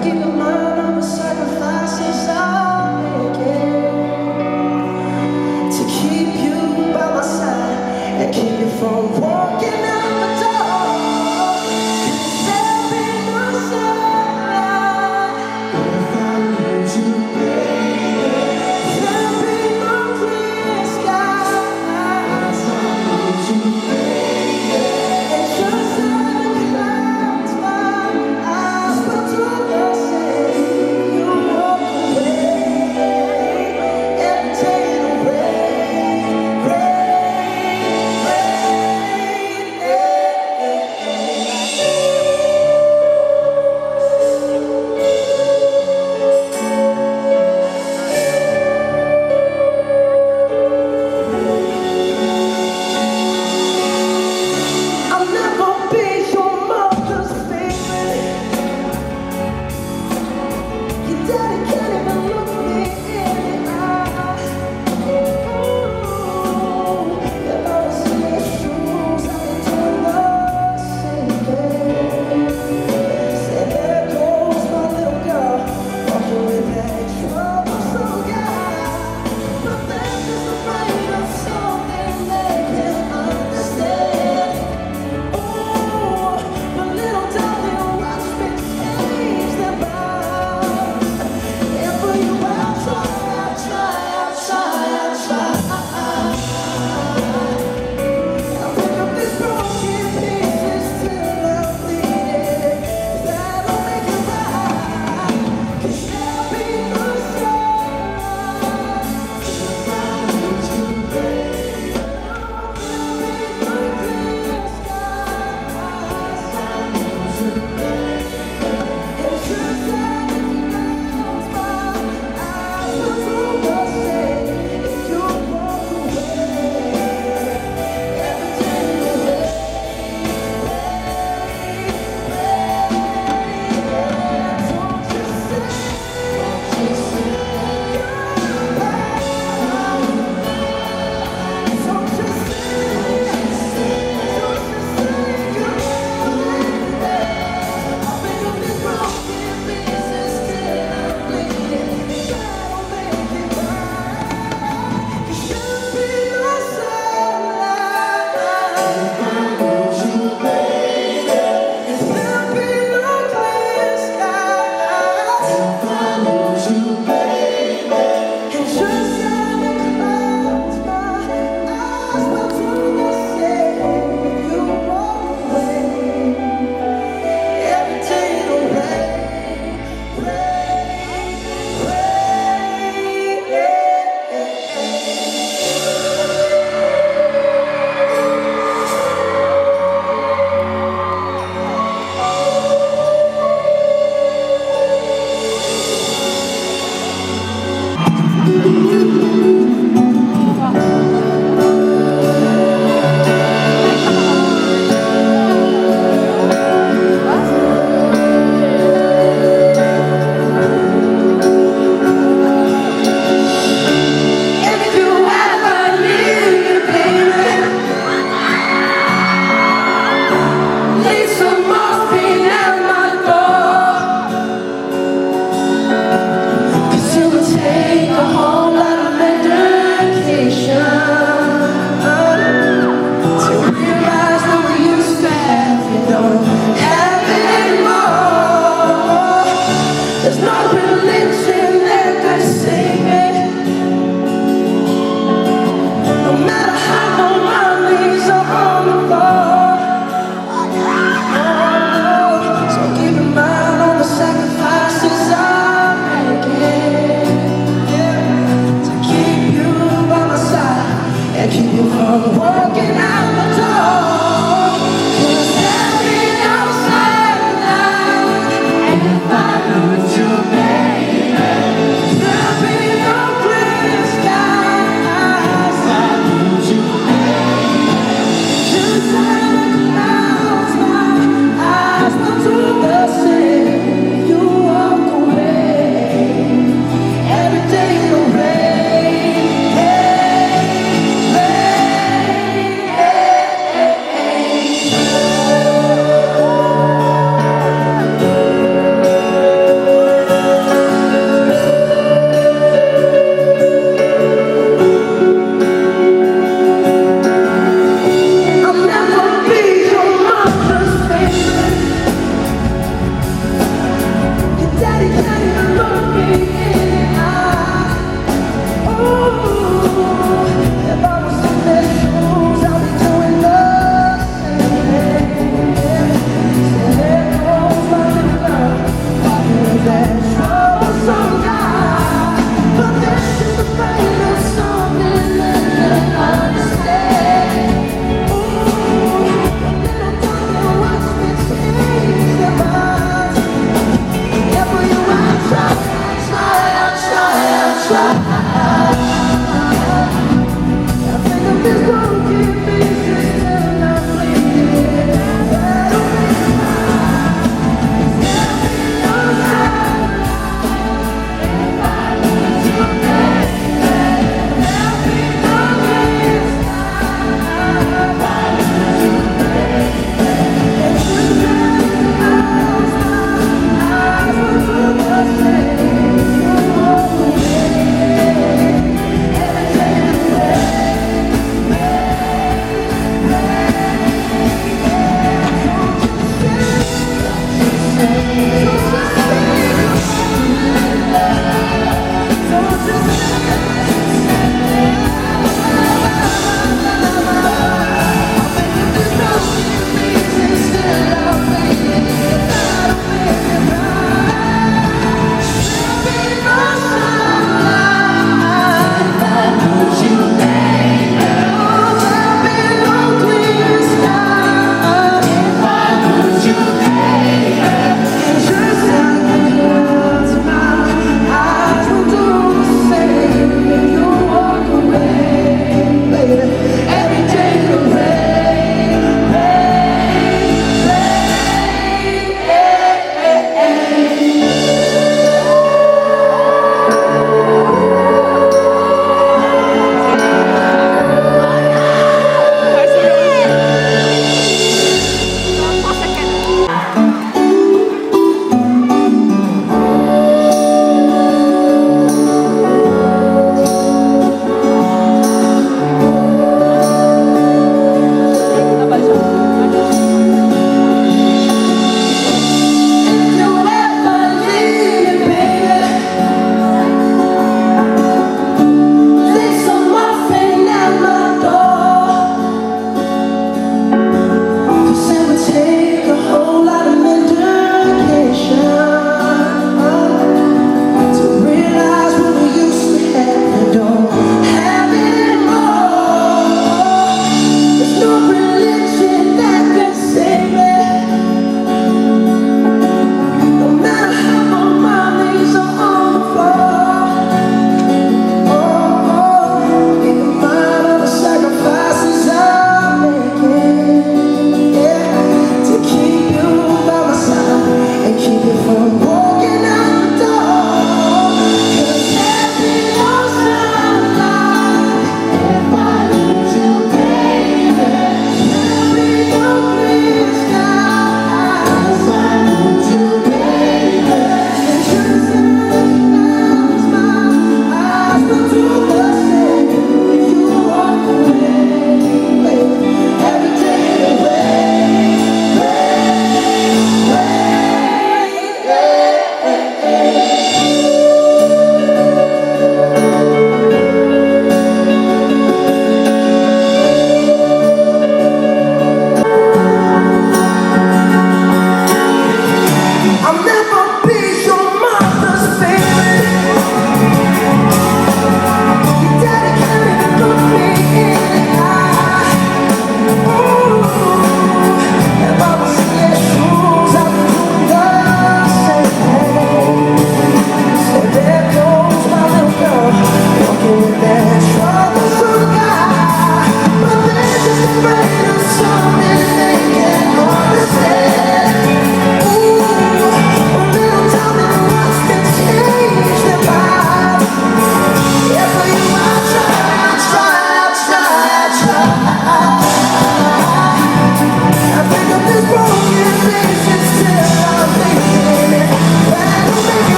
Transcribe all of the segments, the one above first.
keep in mind all the sacrifices I'm making to keep you by my side and keep you from walking out the door. 'Cause there'll be no sunlight if I lose you, baby. There'll be no clear skies if I lose you, baby. And just like the clouds, my eyes will do the same. You walk away and take it away. I'll never be your mother's favorite. Your daddy can't even look me in the eye. If I was in your shoes, I'd be doing the same thing. Say, there goes my little girl, walking with that troublesome guy. But they're just afraid of something they can't understand. Oh, but little darling, watch me change their minds. And for you, I'll try. I'll pick up these broken pieces till I'm bleeding. That'll make it right. 'Cause there'll be no sunlight if I lose you, baby. There'll be no clear skies if I lose you, baby. And just like the clouds, my eyes will do the same. If you walk away, everything will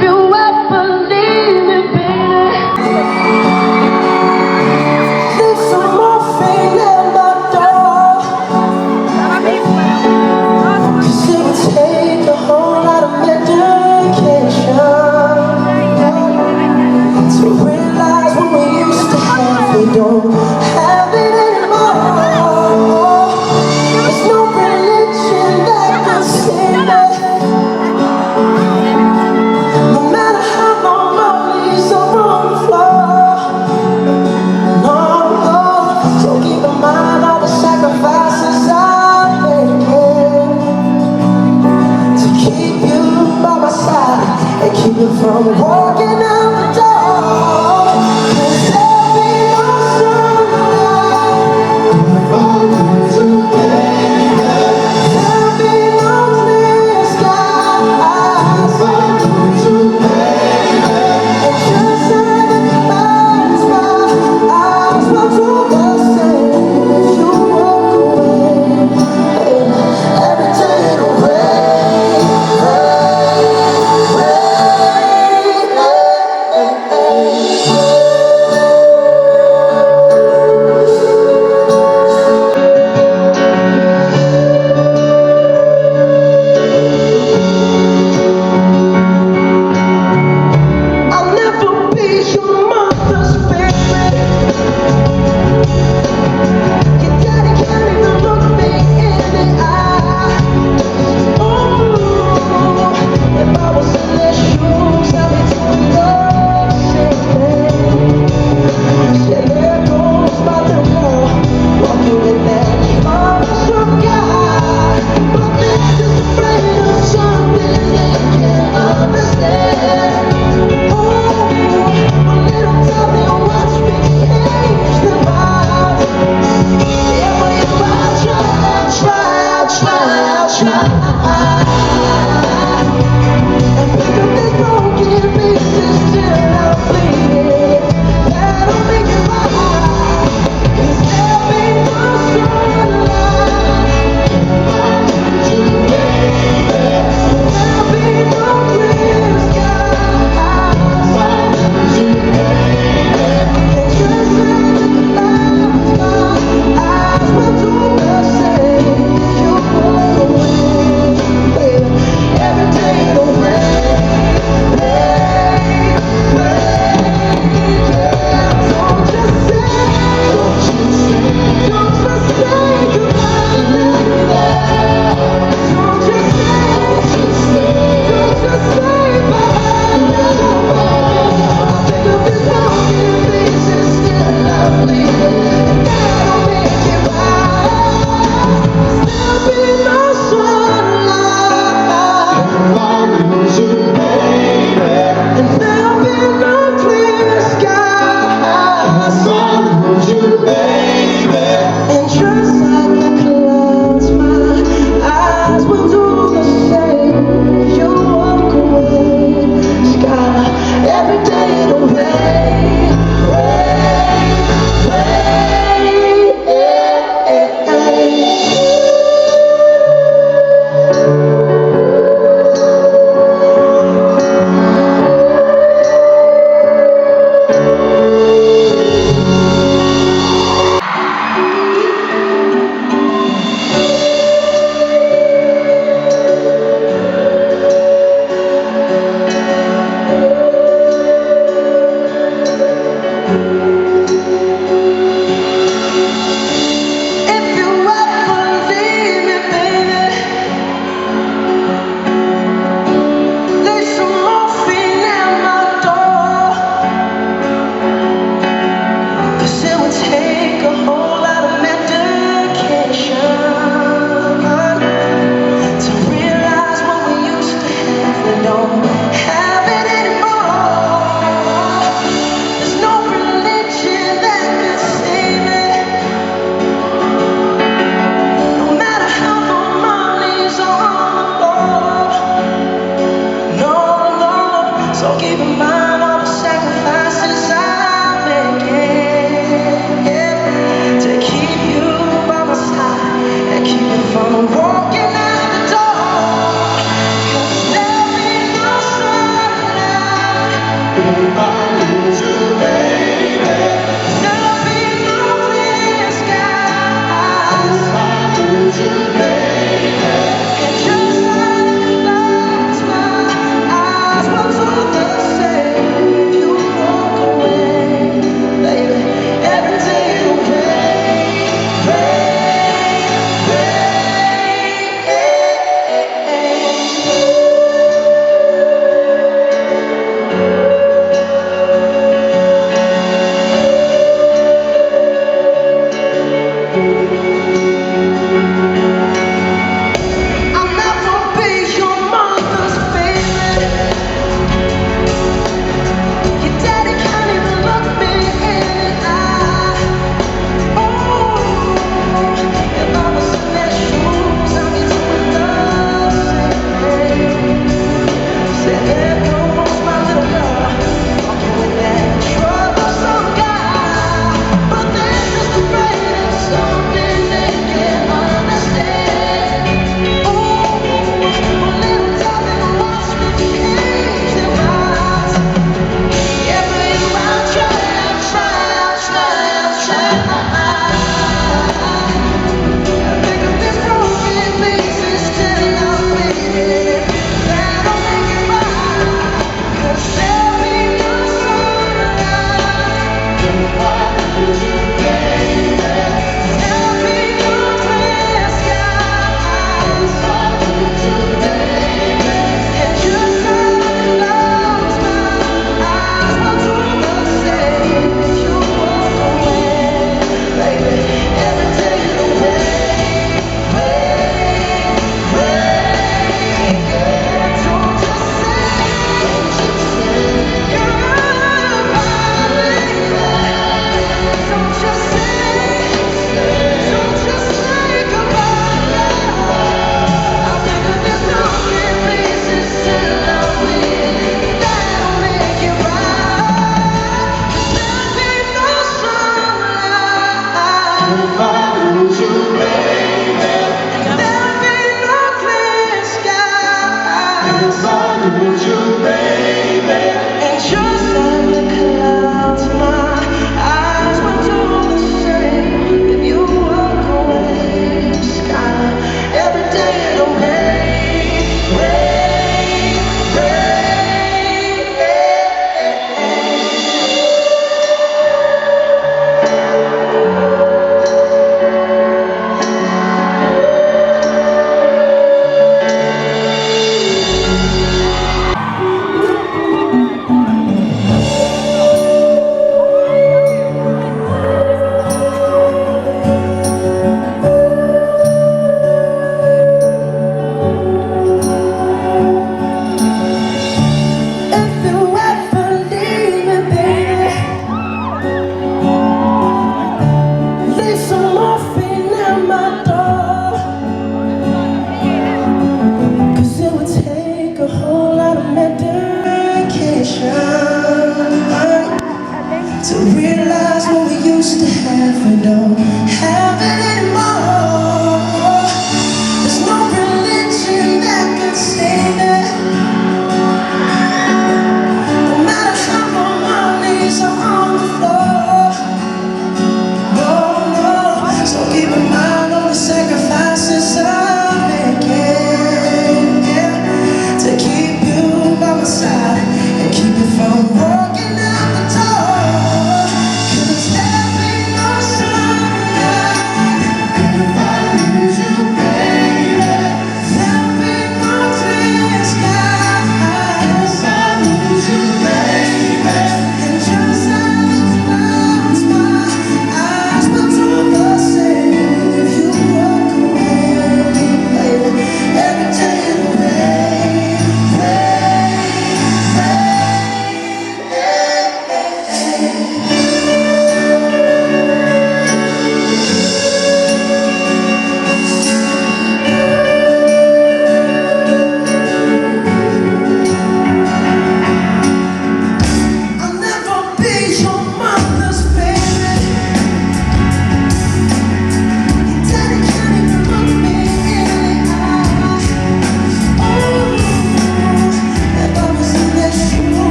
you ever leave me, baby, leave some morphine at my door. 'Cause it would take a whole lot of medication to realize what we used to have, we don't have it anymore. There's no religion that can save us, no matter how long our knees are on the floor. No, no. So keep in mind all the sacrifices I'm making to keep you by my side and keep you from walking out the door. 'Cause there'll be no sunlight, there'll be no clear skies, and just like the clouds, my eyes will do the same if you walk away. Every day it'll rain, rain, I'll never be your mother's baby. Your daddy can't even look me in the eye. Oh, if I was in their shoes, I'd be doing the same thing. Say there goes my little girl, walking with that promise of God, but they're just afraid of something they can't understand. Oh, but little tell me watch me change their minds. Yeah, but if I try, and pick up these broken pieces till I'm bleeding, that'll make it right. 'Cause there'll be no sunlight, there'll be no clear skies, and just like the clouds, my eyes will do the same if you walk away, baby. Every day it'll rain, rain, rain, yeah. Don't just say and just like the clouds, my eyes will do the same. You walk away, sky. Every day it'll rain, rain, rain. If you ever leave me, baby, leave some morphine at my door. 'Cause it would take a whole lot of medication to realize what we used to have, we don't have it anymore. There's no religion that can save it, no matter how long my knees are on the floor. No, no. So keep in mind all the sacrifices I'm making, yeah, to keep you by my side and keep you from walking out the door. 'Cause there'll be no sunlight,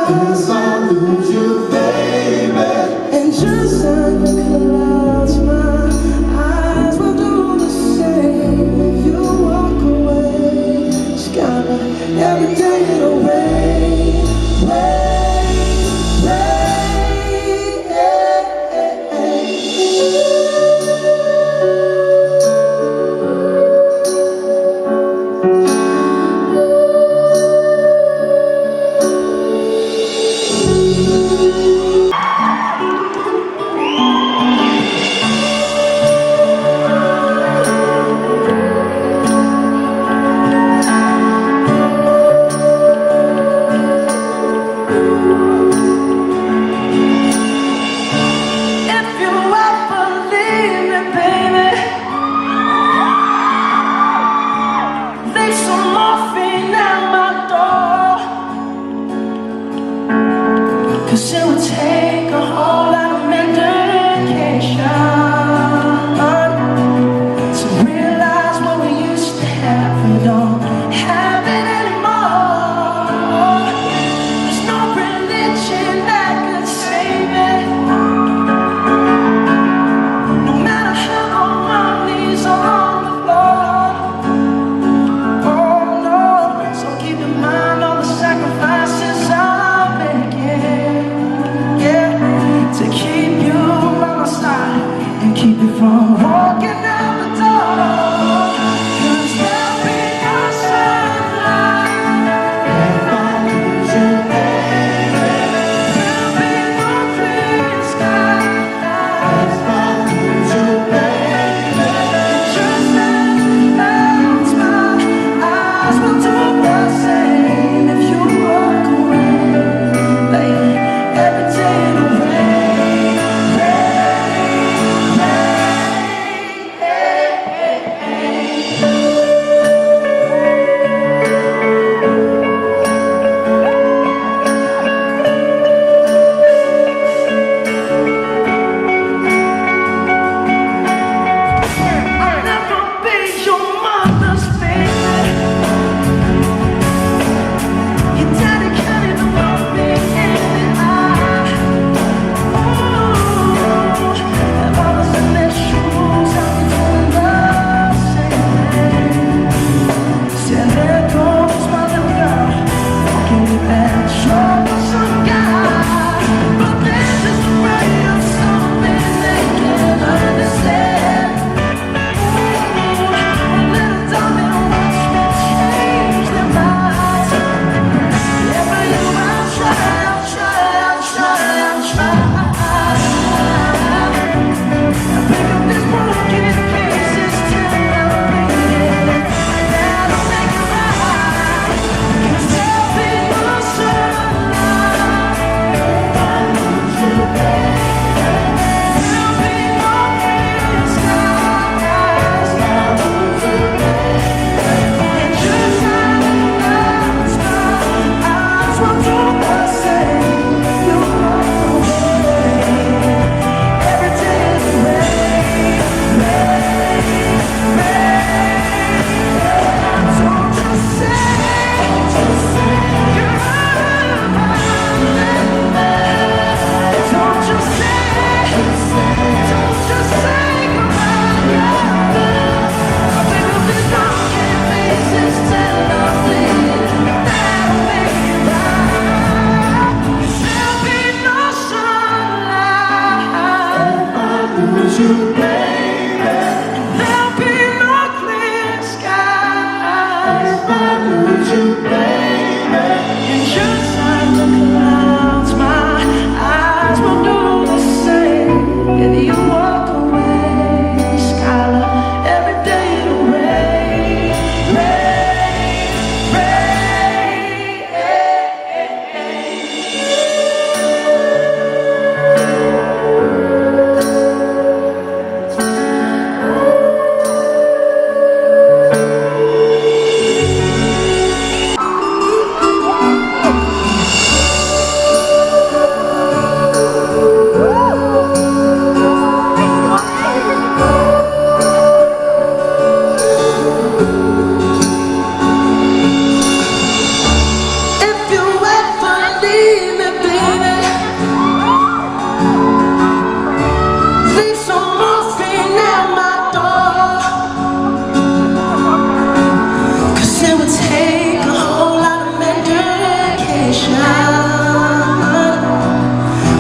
'cause I lose you, baby. And just like the clouds, my eyes will do the same. If you walk away, just gotta every day get away, cause it would take a whole lot of medication to realize what we used to have. We don't have it anymore. There's no religion that could save it. No matter how on my knees or on the floor. Oh no, so keep in mind all the sacrifices I'm making. To keep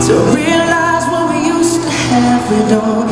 to realize what we used to have, we don't